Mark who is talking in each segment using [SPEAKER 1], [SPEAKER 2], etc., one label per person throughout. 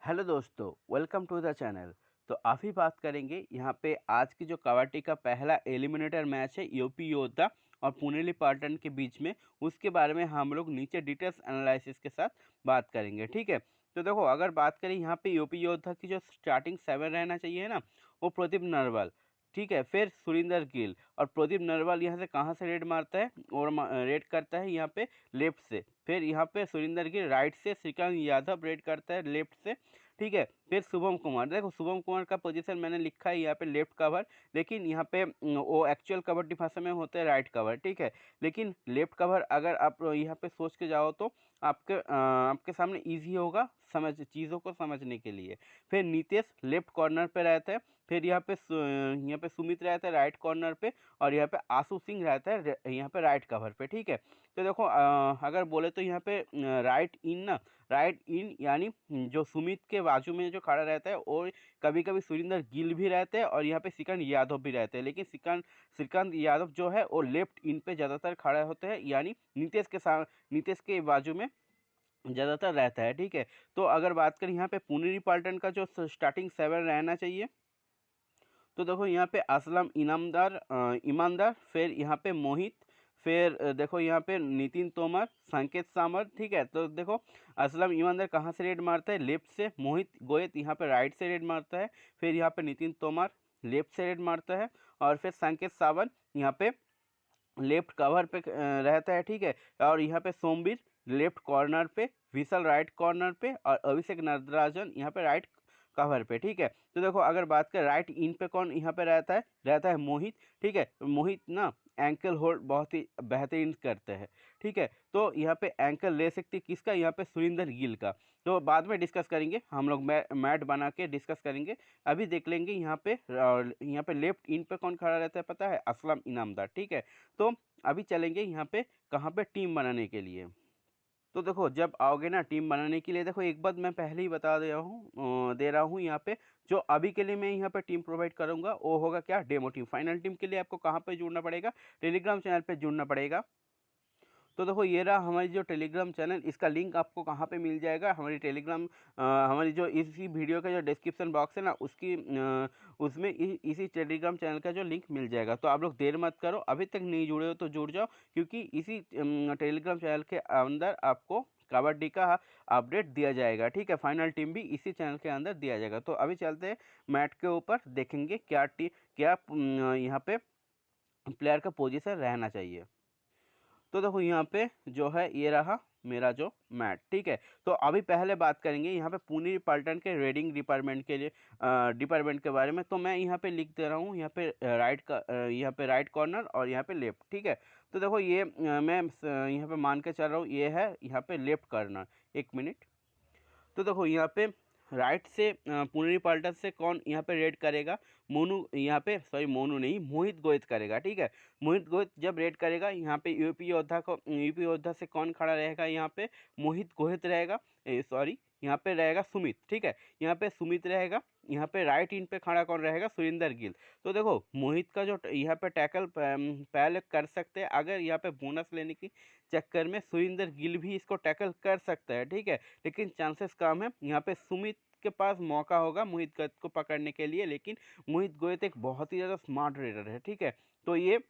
[SPEAKER 1] Hello दोस्तों, welcome to the channel. तो आप ही बात करेंगे यहाँ पे आज की जो कबड्डी का पहला एलिमिनेटर मैच है यूपी योद्धा और पुनेरी पलटन के बीच में, उसके बारे में हम लोग नीचे डिटेल्स एनालिसिस के साथ बात करेंगे। ठीक है, तो देखो अगर बात करें यहाँ पे यूपी योद्धा की जो स्टार्टिंग 7 रहना चाहिए ना, वो प्रदीप नरवाल। ठीक है, फिर सुरिंदर गिल। और प्रदीप नरवाल यहाँ से कहाँ से रेड मारता है और रेड करता है यहाँ पे लेफ्ट से। फिर यहाँ पे सुरिंदर गिल राइट से, श्रीकांत यादव रेड करता है लेफ्ट से। ठीक है, फिर शुभम कुमार। देखो शुभम कुमार का पोजीशन मैंने लिखा है यहाँ पे लेफ्ट कवर, लेकिन यहाँ पे वो एक्चुअल कबड्डी भाषा में होता है राइट कवर। ठीक है, लेकिन लेफ्ट कवर अगर आप यहाँ पे सोच के जाओ तो आपके सामने इजी होगा चीज़ों को समझने के लिए। फिर नीतीश लेफ्ट कॉर्नर पे रहता है। फिर यहाँ पे सुमित रहता है राइट कॉर्नर पे। और यहाँ पे आशु सिंह रहता है यहाँ पे राइट कवर पे। ठीक है, तो देखो अगर बोले तो यहाँ पे राइट इन यानी जो सुमित के बाजू में जो खड़ा रहता है, और कभी कभी सुरिंदर गिल भी रहते हैं और यहाँ पे श्रीकांत यादव भी रहते हैं। लेकिन श्रीकांत यादव जो है वो लेफ्ट इन पे ज़्यादातर खड़ा होते हैं, यानी नीतीश के बाजू में ज़्यादातर रहता है। ठीक है, तो अगर बात करें यहाँ पे पुनेरी पलटन का जो स्टार्टिंग 7 रहना चाहिए, तो देखो यहाँ पे असलम ईमानदार, फिर यहाँ पे मोहित, फिर देखो यहाँ पे नितिन तोमर, संकेत सामर। ठीक है, तो देखो असलम ईमानदार कहाँ से रेड मारता है, लेफ्ट से। मोहित गोयत यहाँ पे राइट से रेड मारता है। फिर यहाँ पे नितिन तोमर लेफ्ट से रेड मारता है। और फिर संकेत सावंत यहाँ पे लेफ्ट कवर पे रहता है। ठीक है, और यहाँ पे सोमवीर लेफ्ट कॉर्नर पे, विशाल राइट कॉर्नर पे, और अभिषेक नटराजन यहाँ पे राइट कवर पे। ठीक है, तो देखो अगर बात करें राइट इन पे कौन यहाँ पे रहता है मोहित। ठीक है, मोहित ना एंकल होल्ड बहुत ही बेहतरीन करते हैं। ठीक है, तो यहाँ पे एंकल ले सकते किसका, यहाँ पे सुरिंदर गिल का। तो बाद में डिस्कस करेंगे, हम लोग मैट बना के डिस्कस करेंगे। अभी देख लेंगे यहाँ पे लेफ्ट इन पे कौन खड़ा रहता है, पता है, असलम इनामदार। ठीक है, तो अभी चलेंगे यहाँ पे कहाँ पे टीम बनाने के लिए। तो देखो जब आओगे ना टीम बनाने के लिए, देखो एक बात मैं पहले ही बता दे रहा हूँ यहाँ पे, जो अभी के लिए मैं यहाँ पे टीम प्रोवाइड करूँगा वो होगा क्या, डेमो टीम। फाइनल टीम के लिए आपको कहाँ पे जुड़ना पड़ेगा, टेलीग्राम चैनल पे जुड़ना पड़ेगा। तो देखो ये रहा हमारी जो टेलीग्राम चैनल, इसका लिंक आपको कहाँ पे मिल जाएगा, हमारी जो इसी वीडियो का जो डिस्क्रिप्शन बॉक्स है ना, उसमें इसी टेलीग्राम चैनल का जो लिंक मिल जाएगा। तो आप लोग देर मत करो, अभी तक नहीं जुड़े हो तो जुड़ जाओ, क्योंकि इसी टेलीग्राम चैनल के अंदर आपको कबड्डी का अपडेट दिया जाएगा। ठीक है, फाइनल टीम भी इसी चैनल के अंदर दिया जाएगा। तो अभी चलते हैं मैट के ऊपर, देखेंगे क्या यहाँ पे प्लेयर का पोजीशन रहना चाहिए। तो देखो यहाँ पे जो है ये रहा मेरा जो मैट। ठीक है, तो अभी पहले बात करेंगे यहाँ पे पुनेरी पलटन के रेडिंग डिपार्टमेंट के बारे में। तो मैं यहाँ पे लिख दे रहा हूँ यहाँ पे यहाँ पे राइट कॉर्नर और यहाँ पे लेफ्ट। ठीक है, तो देखो ये मैं यहाँ पे मान के चल रहा हूँ, ये है यहाँ पे लेफ्ट कॉर्नर। एक मिनट। तो देखो यहाँ पे राइट से पुनेरी पलटन से कौन यहाँ पे रेड करेगा, मोनू यहाँ पे, सॉरी मोनू नहीं, मोहित गोयत करेगा। ठीक है, मोहित गोयत जब रेड करेगा यहाँ पे यूपी योद्धा से कौन खड़ा रहेगा, यहाँ पे मोहित गोयत रहेगा, सॉरी यहाँ पे रहेगा सुमित। ठीक है, यहाँ पे सुमित रहेगा। यहाँ पे राइट इन पे खड़ा कौन रहेगा, सुरिंदर गिल। तो देखो मोहित का जो यहाँ पे टैकल पहले कर सकते हैं, अगर यहाँ पे बोनस लेने की चक्कर में सुरिंदर गिल भी इसको टैकल कर सकता है। ठीक है, लेकिन चांसेस कम है। यहाँ पे सुमित के पास मौका होगा मोहित गोयत को पकड़ने के लिए, लेकिन मोहित गोयत एक बहुत ही ज़्यादा स्मार्ट रेडर है। ठीक है, तो ये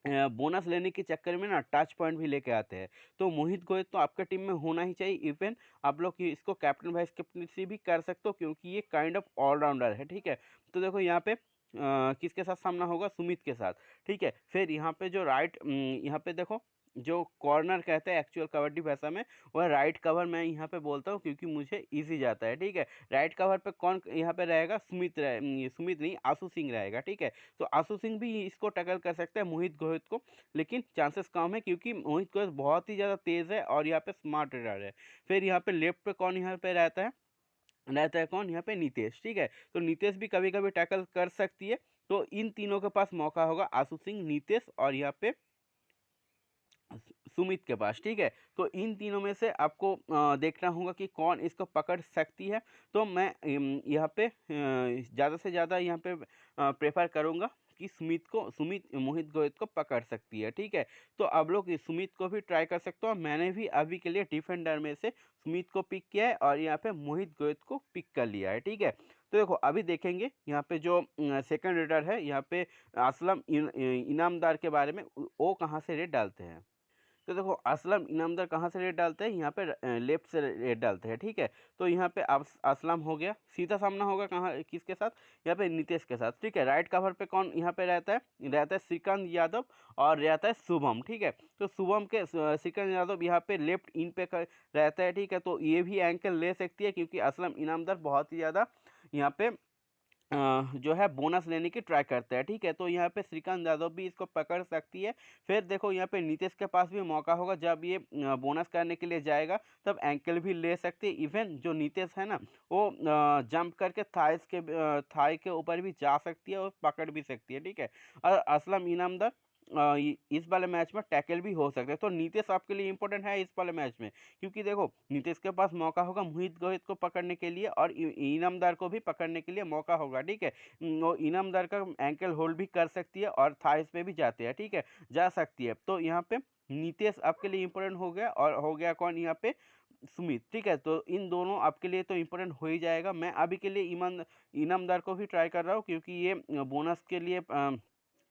[SPEAKER 1] बोनस लेने के चक्कर में ना टच पॉइंट भी लेके आते हैं। तो मोहित गोयत तो आपके टीम में होना ही चाहिए। इवन आप लोग इसको कैप्टन वाइस कैप्टनसी भी कर सकते हो, क्योंकि ये काइंड ऑफ ऑलराउंडर है। ठीक है, तो देखो यहाँ पे किसके साथ सामना होगा, सुमित के साथ। ठीक है, फिर यहाँ पे जो यहाँ पे देखो जो कॉर्नर कहते हैं एक्चुअल कबड्डी भाषा में, वह राइट कवर मैं यहाँ पे बोलता हूँ, क्योंकि मुझे इजी जाता है। ठीक है, राइट कवर पे कौन यहाँ पे रहेगा, सुमित नहीं, आशु सिंह रहेगा। ठीक है, तो आशु सिंह भी इसको टैकल कर सकते हैं मोहित गोयत को, लेकिन चांसेस कम है, क्योंकि मोहित गोयत बहुत ही ज़्यादा तेज़ है और यहाँ पे स्मार्ट रेडर है। फिर यहाँ पे लेफ्ट पे कौन यहाँ पे रहता है कौन, यहाँ पे नीतीश। ठीक है, तो नीतीश भी कभी कभी टैकल कर सकती है। तो इन तीनों के पास मौका होगा, आशु सिंह, नीतीश और यहाँ पे सुमित के पास। ठीक है, तो इन तीनों में से आपको देखना होगा कि कौन इसको पकड़ सकती है। तो मैं यहाँ पे ज़्यादा से ज़्यादा यहाँ पे प्रेफर करूँगा कि सुमित मोहित गोयत को पकड़ सकती है। ठीक है, तो अब लोग इस सुमित को भी ट्राई कर सकते हो। मैंने भी अभी के लिए डिफेंडर में से सुमित को पिक किया है और यहाँ पे मोहित गोयत को पिक कर लिया है। ठीक है, तो देखो अभी देखेंगे यहाँ पे जो सेकंड रेडर है यहाँ पे असलम इनामदार के बारे में वो कहाँ से रेड डालते हैं। तो देखो असलम इनामदार कहाँ से रेड डालते हैं, यहाँ पे लेफ्ट से रेड डालते हैं। ठीक है, तो यहाँ पे असलम हो गया, सीधा सामना होगा कहाँ किसके साथ, यहाँ पे नीतीश के साथ। ठीक है, राइट कवर पे कौन यहाँ पे रहता है श्रीकांत यादव और रहता है शुभम। ठीक है, तो शुभम के श्रीकांत यादव यहाँ पे लेफ्ट इन पे रहता है। ठीक है, तो ये भी एंकल ले सकती है क्योंकि असलम इनामदार बहुत ही ज़्यादा यहाँ पे जो है बोनस लेने की ट्राई करता है। ठीक है, तो यहाँ पे श्रीकांत यादव भी इसको पकड़ सकती है। फिर देखो यहाँ पे नीतीश के पास भी मौका होगा, जब ये बोनस करने के लिए जाएगा तब एंकल भी ले सकते हैं। इवन जो नीतीश है ना वो जंप करके थाई के ऊपर भी जा सकती है और पकड़ भी सकती है। ठीक है, और असलम इनामदार इस वाले मैच में टैकल भी हो सकते हैं। तो नीतीश आपके लिए इंपॉर्टेंट है इस वाले मैच में, क्योंकि देखो नीतीश के पास मौका होगा मोहित गोहित को पकड़ने के लिए और इनामदार को भी पकड़ने के लिए मौका होगा। ठीक है, वो इनामदार का एंकल होल्ड भी कर सकती है और थाइस पे भी जाते हैं। ठीक है, जा सकती है। तो यहाँ पे नीतीश आपके लिए इंपॉर्टेंट हो गया और हो गया कौन यहाँ पे सुमित। ठीक है, तो इन दोनों आपके लिए तो इम्पोर्टेंट हो ही जाएगा। मैं अभी के लिए इनामदार को भी ट्राई कर रहा हूँ क्योंकि ये बोनस के लिए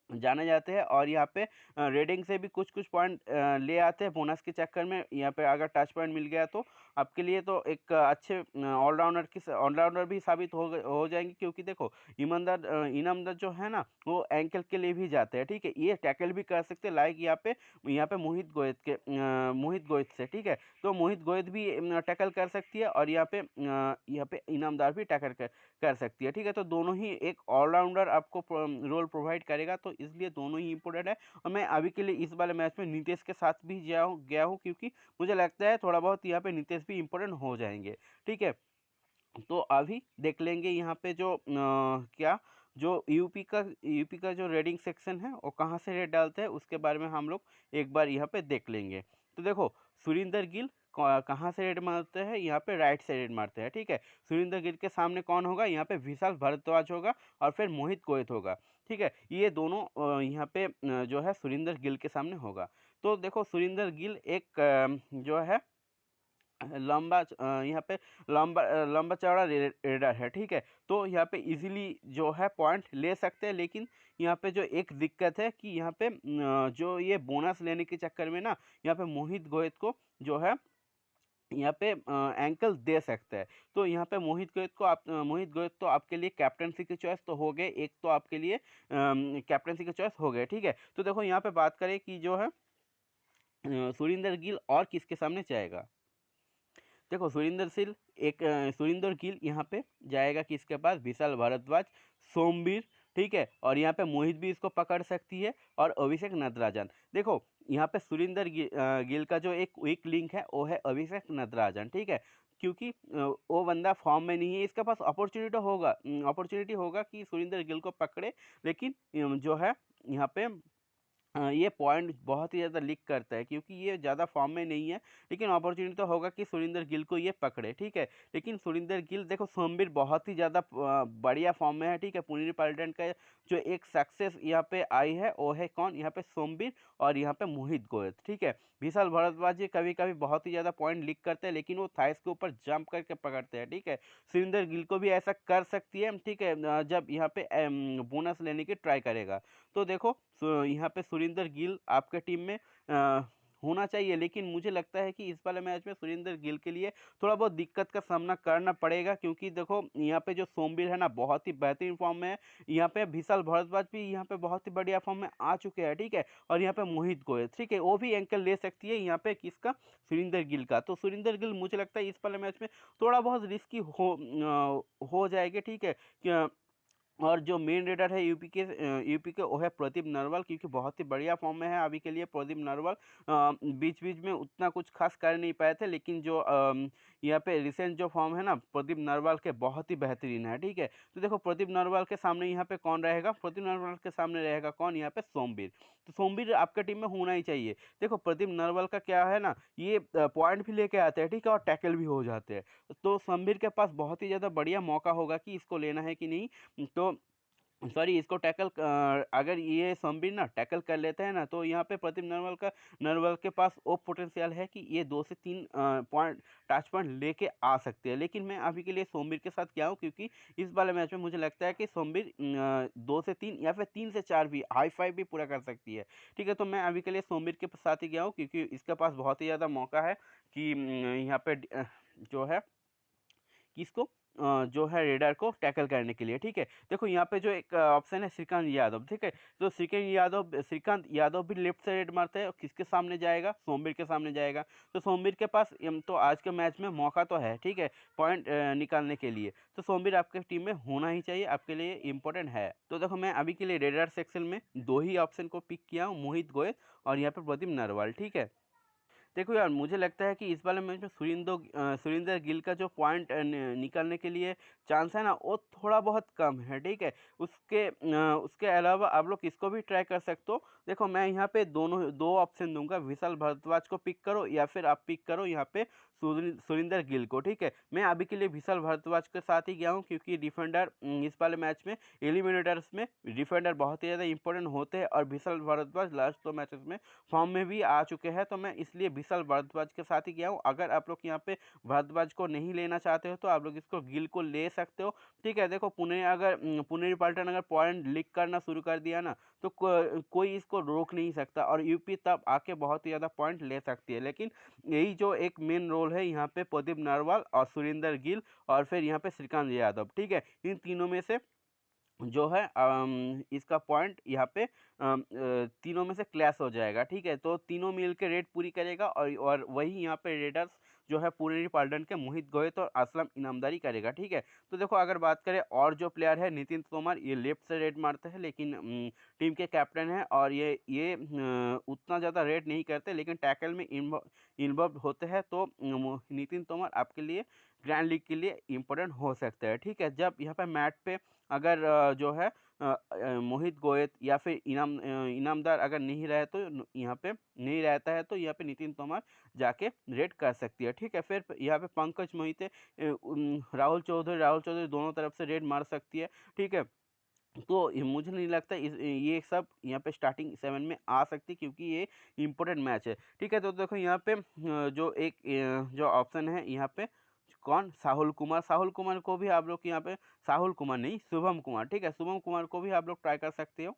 [SPEAKER 1] जाने जाते हैं और यहाँ पे रेडिंग से भी कुछ कुछ पॉइंट ले आते हैं बोनस के चक्कर में। यहाँ पे अगर टच पॉइंट मिल गया तो आपके लिए तो एक अच्छे ऑलराउंडर भी साबित हो जाएंगे, क्योंकि देखो इनामदार जो है ना वो एंकल के लिए भी जाते हैं। ठीक है, ये टैकल भी कर सकते हैं लाइक यहाँ पे मोहित गोयत से। ठीक है, तो मोहित गोयत भी टैकल कर सकती है और यहाँ पे इनामदार भी टैकल कर सकती है। ठीक है, तो दोनों ही एक ऑलराउंडर आपको रोल प्रोवाइड करेगा, तो इसलिए दोनों ही इंपॉर्टेंट है। और मैं अभी के लिए इस वाले मैच में नीतीश के साथ भी गया हूँ क्योंकि मुझे लगता है थोड़ा बहुत यहाँ पे नीतीश भी इंपॉर्टेंट हो जाएंगे। ठीक है, तो अभी देख लेंगे यहाँ पे जो क्या जो यूपी का जो रेडिंग सेक्शन है वो कहाँ से रेड डालते हैं उसके बारे में हम लोग एक बार यहाँ पे देख लेंगे। तो देखो सुरिंदर गिल कहाँ से रेड मारते हैं, यहाँ पे राइट से रेड मारते हैं। ठीक है, सुरिंदर गिल के सामने कौन होगा, यहाँ पे विशाल भारद्वाज होगा और फिर मोहित गोयत होगा। ठीक है, ये दोनों यहाँ पे जो है सुरिंदर गिल के सामने होगा। तो देखो सुरिंदर गिल एक जो है यहाँ पे लंबा चौड़ा रेडर है। ठीक है, तो यहाँ पे इजीली जो है पॉइंट ले सकते हैं, लेकिन यहाँ पे जो एक दिक्कत है कि यहाँ पे जो ये बोनस लेने के चक्कर में ना यहाँ पे मोहित गोयत को जो है यहाँ पे एंकल दे सकता है। तो यहाँ पे मोहित गोयत तो आपके लिए कैप्टनसी की चॉइस तो हो गए, एक तो आपके लिए कैप्टनसी की चॉइस हो गए। ठीक है, तो देखो यहाँ पे बात करें कि जो है सुरिंदर गिल और किसके सामने जाएगा। देखो सुरिंदर गिल यहाँ पे जाएगा किसके पास, विशाल भारद्वाज, सोमवीर। ठीक है, और यहाँ पे मोहित भी इसको पकड़ सकती है और अभिषेक नटराजन। देखो यहाँ पे गिल का जो एक वीक लिंक है वो है अभिषेक नटराजन। ठीक है, क्योंकि वो बंदा फॉर्म में नहीं है, इसके पास अपॉर्चुनिटी होगा कि सुरिंदर गिल को पकड़े, लेकिन जो है यहाँ पे ये पॉइंट बहुत ही ज़्यादा लीक करता है क्योंकि ये ज़्यादा फॉर्म में नहीं है, लेकिन अपॉर्चुनिटी तो होगा कि सुरिंदर गिल को ये पकड़े। ठीक है, लेकिन सुरिंदर गिल देखो सोमवीर बहुत ही ज़्यादा बढ़िया फॉर्म में है। ठीक है, पुनेरी पैल्टन का जो एक सक्सेस यहाँ पे आई है वो है कौन, यहाँ पे सोमवीर और यहाँ पे मोहित गोयत। ठीक है, विशाल भारद्वाज कभी कभी बहुत ही ज़्यादा पॉइंट लीक करते हैं, लेकिन वो थाइस के ऊपर जंप करके पकड़ते हैं। ठीक है, सुरिंदर गिल को भी ऐसा कर सकती है। ठीक है, जब यहाँ पे बोनस लेने की ट्राई करेगा। तो देखो यहाँ पे सुरिंदर गिल आपके टीम में होना चाहिए, लेकिन मुझे लगता है कि इस वाले मैच में सुरिंदर गिल के लिए थोड़ा बहुत दिक्कत का सामना करना पड़ेगा, क्योंकि देखो यहाँ पे जो सोमवीर है ना बहुत ही बेहतरीन फॉर्म में है। यहाँ पे विशाल भारद्वाज भी यहाँ पे बहुत ही बढ़िया फॉर्म में आ चुके हैं। ठीक है, और यहाँ पे मोहित गोयल, ठीक है, वो भी एंकल ले सकती है यहाँ पे किसका, सुरिंदर गिल का। तो सुरिंदर गिल मुझे लगता है इस वाले मैच में थोड़ा बहुत रिस्की हो जाएगी। ठीक है, और जो मेन रेडर है यूपी के वो है प्रदीप नरवाल, क्योंकि बहुत ही बढ़िया फॉर्म में है अभी के लिए प्रदीप नरवाल। बीच बीच में उतना कुछ खास कर नहीं पाए थे, लेकिन जो यहाँ पे रिसेंट जो फॉर्म है ना प्रदीप नरवाल के बहुत ही बेहतरीन है। ठीक है, तो देखो प्रदीप नरवाल के सामने यहाँ पे कौन रहेगा, प्रदीप नरवाल के सामने रहेगा कौन, यहाँ पे सोमवीर। तो सोमवीर आपके टीम में होना ही चाहिए। देखो प्रदीप नरवाल का क्या है ना, ये पॉइंट भी लेके आते हैं, ठीक है, और टैकल भी हो जाते हैं। तो सोमवीर के पास बहुत ही ज़्यादा बढ़िया मौका होगा कि इसको लेना है कि नहीं। तो सॉरी इसको अगर ये सोमबीर ना टैकल कर लेते हैं ना, तो यहाँ पे प्रदीप नरवल के पास वो पोटेंशियल है कि ये 2 से 3 पॉइंट टच पॉइंट लेके आ सकते हैं। लेकिन मैं अभी के लिए सोमबीर के साथ क्या हूँ, क्योंकि इस वाले मैच में मुझे लगता है कि सोमबीर 2 से 3 या फिर 3 से 4 भी हाई फाइव भी पूरा कर सकती है। ठीक है, तो मैं अभी के लिए सोमबीर के साथ ही गया हूँ, क्योंकि इसके पास बहुत ही ज़्यादा मौका है कि यहाँ पे जो है किसको जो है रेडर को टैकल करने के लिए। ठीक है, देखो यहाँ पे जो एक ऑप्शन है श्रीकांत यादव। ठीक है, तो श्रीकांत यादव भी लेफ्ट से रेड मारता है और किसके सामने जाएगा, सोमबीर के सामने जाएगा। तो सोमबीर के पास तो आज के मैच में मौका तो है, ठीक है, पॉइंट निकालने के लिए। तो सोमबीर आपके टीम में होना ही चाहिए, आपके लिए इंपॉर्टेंट है। तो देखो मैं अभी के लिए रेडर सेक्शन में 2 ही ऑप्शन को पिक किया हूँ, मोहित गोयल और यहाँ पे प्रदीप नरवाल। ठीक है, देखो यार मुझे लगता है कि इस वाले मैच में सुरिंदर गिल का जो पॉइंट निकालने के लिए चांस है ना, वो थोड़ा बहुत कम है। ठीक है, उसके अलावा आप लोग इसको भी ट्राई कर सकते हो। देखो मैं यहाँ पे दोनों 2 ऑप्शन दूंगा, विशाल भारद्वाज को पिक करो या फिर आप पिक करो यहाँ पे सुरिंदर गिल को। ठीक है, मैं अभी के लिए विशाल भारद्वाज के साथ ही गया हूँ, क्योंकि डिफेंडर इस वाले मैच में एलिमिनेटर्स में डिफेंडर बहुत ही ज़्यादा इंपॉर्टेंट होते हैं, और विशाल भारद्वाज लास्ट 2 मैचेस में फॉर्म में भी आ चुके हैं। तो मैं इसलिए विशाल भारद्वाज के साथ ही गया हूँ। अगर आप लोग यहाँ पे भारद्वाज को नहीं लेना चाहते हो तो आप लोग इसको गिल को ले सकते हो। ठीक है, देखो पुनेरी पलटन अगर पॉइंट लीक करना शुरू कर दिया ना, तो कोई इसको रोक नहीं सकता, और यूपी तब आके बहुत ही ज़्यादा पॉइंट ले सकती है। लेकिन यही जो एक मेन रोल है यहाँ पे प्रदीप नरवाल और सुरिंदर गिल और फिर यहाँ पे श्रीकांत यादव। ठीक है, इन तीनों में से जो है इसका पॉइंट यहाँ पे तीनों में से क्लैश हो जाएगा। ठीक है, तो तीनों मिल के रेड पूरी करेगा, और वही यहाँ पे रेडर्स जो है पुनेरी पाल्टन के मोहित गोयत और असलम इनामदारी करेगा। ठीक है, तो देखो अगर बात करें और जो प्लेयर है नितिन तोमर, ये लेफ्ट से रेड मारते हैं, लेकिन टीम के कैप्टन है, और ये उतना ज़्यादा रेड नहीं करते, लेकिन टैकल में इन्वॉल्व होते हैं। तो नितिन तोमर आपके लिए ग्रैंड लीग के लिए इम्पोर्टेंट हो सकता है। ठीक है, जब यहाँ पे मैट पे अगर जो है मोहित गोयत या फिर इनामदार अगर नहीं रहे तो यहाँ पे नहीं रहता है, तो यहाँ पे नितिन तोमर जाके रेड कर सकती है। ठीक है, फिर यहाँ पे पंकज मोहिते राहुल चौधरी दोनों तरफ से रेड मार सकती है। ठीक है, तो मुझे नहीं लगता ये सब यहाँ पे स्टार्टिंग 7 में आ सकती, क्योंकि ये इम्पोर्टेंट मैच है। ठीक है, तो देखो यहाँ पे जो ऑप्शन है यहाँ पे कौन, साहुल कुमार को भी आप लोग यहाँ पे, साहुल कुमार नहीं, शुभम कुमार। ठीक है, शुभम कुमार को भी आप लोग ट्राई कर सकते हो।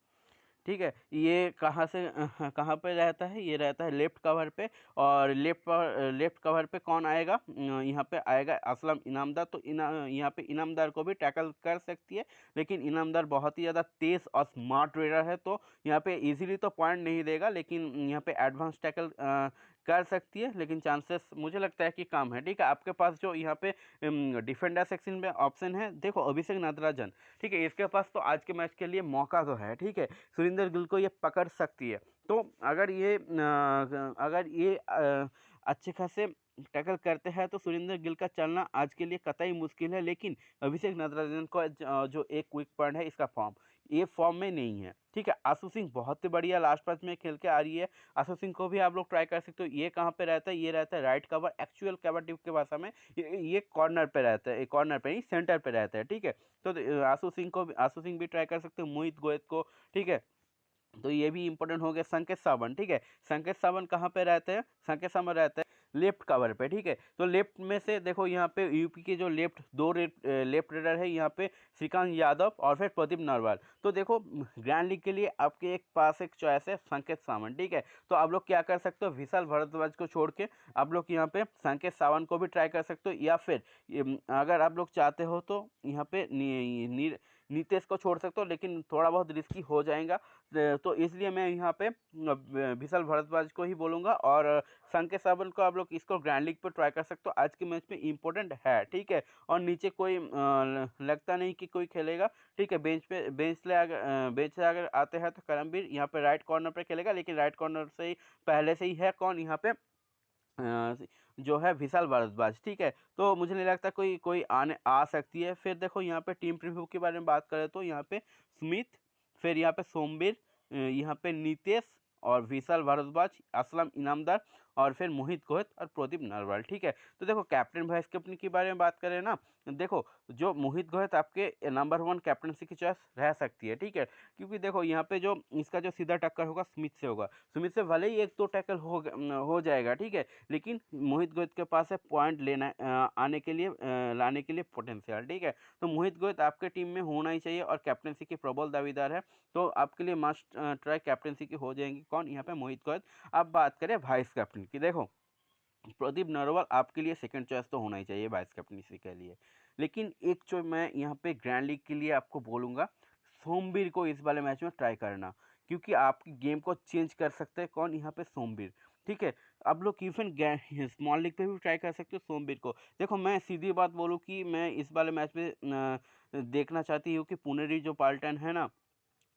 [SPEAKER 1] ठीक है, ये कहाँ पे रहता है, ये रहता है लेफ्ट कवर पे, और लेफ्ट कवर पे कौन आएगा, यहाँ पे आएगा असलम इनामदार। तो यहाँ पे इनामदार को भी टैकल कर सकती है, लेकिन इनामदार बहुत ही ज़्यादा तेज़ और स्मार्ट रेडर है, तो यहाँ पे इजीली तो पॉइंट नहीं देगा, लेकिन यहाँ पे एडवांस टैकल कर सकती है, लेकिन चांसेस मुझे लगता है कि कम है। ठीक है, आपके पास जो यहाँ पे डिफेंडर सेक्शन में ऑप्शन है, देखो अभिषेक नटराजन। ठीक है, इसके पास तो आज के मैच के लिए मौका तो है। ठीक है, सुरिंदर गिल को ये पकड़ सकती है। तो अगर ये अच्छे खासे टैकल करते हैं तो सुरिंदर गिल का चलना आज के लिए कतई मुश्किल है। लेकिन अभिषेक नटराजन को जो एक वीक पॉइंट है इसका फॉर्म, ये फॉर्म में नहीं है। ठीक है, आशु सिंह बहुत ही बढ़िया लास्ट मैच में खेल के आ रही है, आशु सिंह को भी आप लोग ट्राई कर सकते हो। ये कहाँ पे रहता है, ये रहता है right cover, actual cover team के भाषा में ये कॉर्नर पे रहता है, कॉर्नर पे नहीं सेंटर पे रहता है। ठीक है, तो आशु सिंह भी ट्राई कर सकते हो, मोहित गोयत को। ठीक है, तो ये भी इंपॉर्टेंट हो गया। संकेत सावन, ठीक है, संकेत सावन कहाँ पे रहते हैं, संकेत सावन रहते हैं लेफ्ट कवर पे। ठीक है, तो लेफ्ट में से देखो यहाँ पे यूपी के जो लेफ्ट रेडर है यहाँ पे श्रीकांत यादव और फिर प्रदीप नरवाल। तो देखो ग्रैंड लीग के लिए आपके एक पास एक चॉइस है संकेत सावन। ठीक है, तो आप लोग क्या कर सकते हो, विशाल भारद्वाज को छोड़ के आप लोग यहाँ पे संकेत सावन को भी ट्राई कर सकते हो, या फिर अगर आप लोग चाहते हो तो यहाँ पे नीतीश को छोड़ सकते हो, लेकिन थोड़ा बहुत रिस्की हो जाएगा। तो इसलिए मैं यहाँ पे विशाल भारद्वाज को ही बोलूँगा, और संकेत सावन को आप लोग इसको ग्रैंड लीग पे ट्राई कर सकते हो, आज के मैच में इंपॉर्टेंट है। ठीक है, और नीचे कोई लगता नहीं कि कोई खेलेगा। ठीक है, बेंच से अगर आते हैं तो करमवीर यहाँ पे राइट कॉर्नर पे खेलेगा, लेकिन राइट कॉर्नर से ही पहले से ही है कौन यहाँ पे जो है विशाल भारद्वाज। ठीक है, तो मुझे नहीं लगता कोई कोई आने आ सकती है। फिर देखो यहाँ पे टीम प्रीव्यू के बारे में बात करें तो यहाँ पे सुमित, फिर यहाँ पे सोमवीर, यहाँ पे नीतीश और विशाल भारद्वाज, असलम इनामदार और फिर मोहित गोहित और प्रदीप नरवाल। ठीक है, तो देखो कैप्टन वाइस कैप्टन के बारे में बात करें ना, देखो, जो मोहित गोयत आपके नंबर 1 कैप्टेंसी की चॉइस रह सकती है, ठीक है? क्योंकि देखो यहाँ पे जो इसका जो सीधा टक्कर होगा स्मिथ से होगा। स्मिथ से भले ही 1-2 टैकल हो जाएगा, ठीक है? लेकिन मोहित गोयत के पास है पॉइंट आने के लिए लाने के लिए पोटेंशियल, ठीक है? तो मोहित गोयत आपके टीम में होना ही चाहिए और कैप्टेंसी के प्रबल दावेदार है। तो आपके लिए मस्ट ट्राई कैप्टेंसी की हो जाएँगी कौन? यहाँ पे मोहित गोयत। अब बात करें वाइस कैप्टन की, देखो प्रदीप नरवाल आपके लिए सेकंड चॉइस तो होना ही चाहिए वाइस कैप्टनसी के लिए। लेकिन एक जो मैं यहाँ पे ग्रैंड लीग के लिए आपको बोलूँगा, सोमवीर को इस वाले मैच में ट्राई करना, क्योंकि आपकी गेम को चेंज कर सकते हैं कौन? यहाँ पे सोमवीर, ठीक है? आप लोग इवन स्मॉल लीग पे भी ट्राई कर सकते हो सोमवीर को। देखो मैं सीधी बात बोलूँ कि मैं इस वाले मैच में देखना चाहती हूँ कि पुनेरी जो पाल्टन है ना,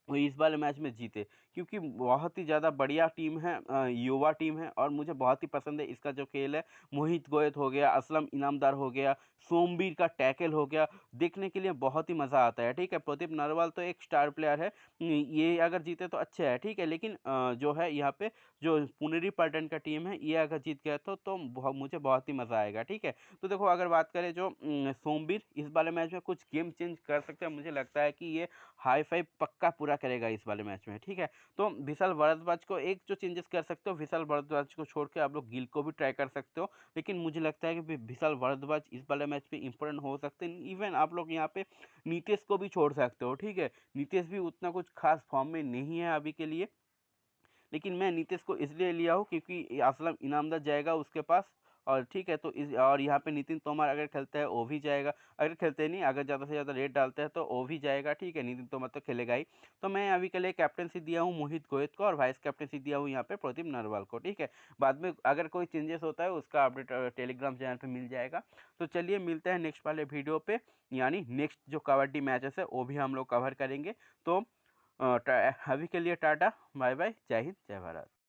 [SPEAKER 1] वो इस वाले मैच में जीते, क्योंकि बहुत ही ज़्यादा बढ़िया टीम है, युवा टीम है और मुझे बहुत ही पसंद है इसका जो खेल है। मोहित गोयत हो गया, असलम इनामदार हो गया, सोमवीर का टैकल हो गया, देखने के लिए बहुत ही मज़ा आता है, ठीक है? प्रदीप नरवाल तो एक स्टार प्लेयर है, ये अगर जीते तो अच्छा है, ठीक है? लेकिन जो है यहाँ पे जो पुनेरी पल्टन का टीम है, ये अगर जीत गया तो मुझे बहुत ही मज़ा आएगा, ठीक है? तो देखो अगर बात करें जो सोमवीर इस वाले मैच में कुछ गेम चेंज कर सकते हैं, मुझे लगता है कि ये हाई फाइव पक्का पूरा करेगा इस वाले मैच में, ठीक है? तो विशाल भारद्वाज को एक जो चेंजेस कर सकते हो, विशाल भारद्वाज को छोड़ के आप लोग गिल को भी ट्राई कर सकते हो, लेकिन मुझे लगता है कि विशाल भारद्वाज इस वाले मैच पे इम्पोर्टेंट हो सकते हैं। इवन आप लोग यहाँ पे नीतीश को भी छोड़ सकते हो, ठीक है? नीतीश भी उतना कुछ खास फॉर्म में नहीं है अभी के लिए, लेकिन मैं नीतीश को इसलिए लिया हूँ क्योंकि असलम इनामदार जाएगा उसके पास, और ठीक है तो इस और यहाँ पे नितिन तोमर अगर खेलता है वो भी जाएगा, अगर खेलते नहीं अगर ज़्यादा से ज़्यादा रेट डालते हैं तो वो भी जाएगा, ठीक है? नितिन तोमर तो खेलेगा ही। तो मैं अभी के लिए कैप्टनसी दिया हूँ मोहित गोयत को और वाइस कैप्टनसी दिया हूँ यहाँ पे प्रदीप नरवाल को, ठीक है? बाद में अगर कोई चेंजेस होता है उसका अपडेट टेलीग्राम चैनल पर मिल जाएगा। तो चलिए मिलते हैं नेक्स्ट वाले वीडियो पे, यानी नेक्स्ट जो कबड्डी मैचेस है वो भी हम लोग कवर करेंगे। तो अभी के लिए टाटा, बाय बाय, जय हिंद, जय भारत।